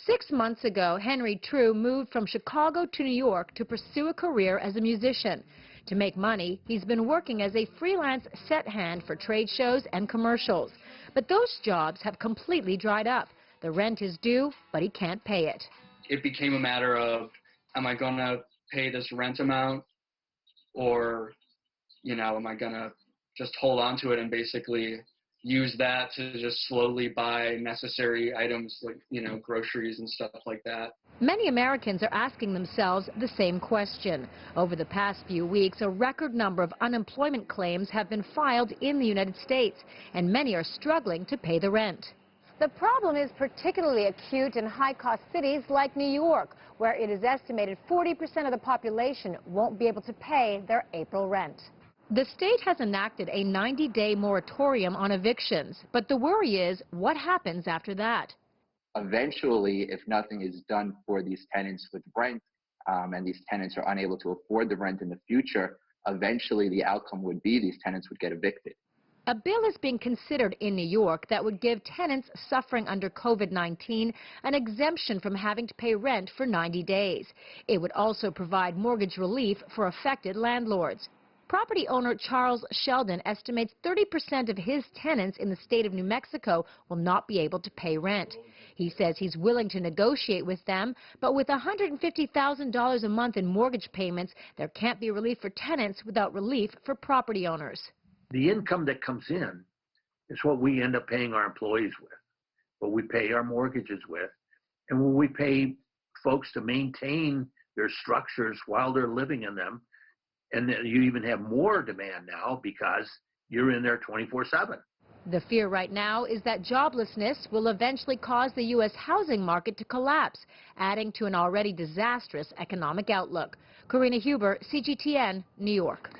6 months ago, Henry True moved from Chicago to New York to pursue a career as a musician. To make money, he's been working as a freelance set hand for trade shows and commercials. But those jobs have completely dried up. The rent is due, but he can't pay it. It became a matter of, am I going to pay this rent amount, or, am I going to just hold on to it and basically use that to just slowly buy necessary items like, groceries and stuff like that. Many Americans are asking themselves the same question. Over the past few weeks, a record number of unemployment claims have been filed in the United States, and many are struggling to pay the rent. The problem is particularly acute in high-cost cities like New York, where it is estimated 40% of the population won't be able to pay their April rent. The state has enacted a 90-day moratorium on evictions, but the worry is what happens after that. Eventually, if nothing is done for these tenants with rent, and these tenants are unable to afford the rent in the future, eventually the outcome would be these tenants would get evicted. A bill is being considered in New York that would give tenants suffering under COVID-19 an exemption from having to pay rent for 90 days. It would also provide mortgage relief for affected landlords. Property owner Charles Sheldon estimates 30% of his tenants in the state of New Mexico will not be able to pay rent. He says he's willing to negotiate with them, but with $150,000 a month in mortgage payments, there can't be relief for tenants without relief for property owners. The income that comes in is what we end up paying our employees with, what we pay our mortgages with, and when we pay folks to maintain their structures while they're living in them. And you even have more demand now because you're in there 24/7. The fear right now is that joblessness will eventually cause the U.S. housing market to collapse, adding to an already disastrous economic outlook. Karina Huber, CGTN, New York.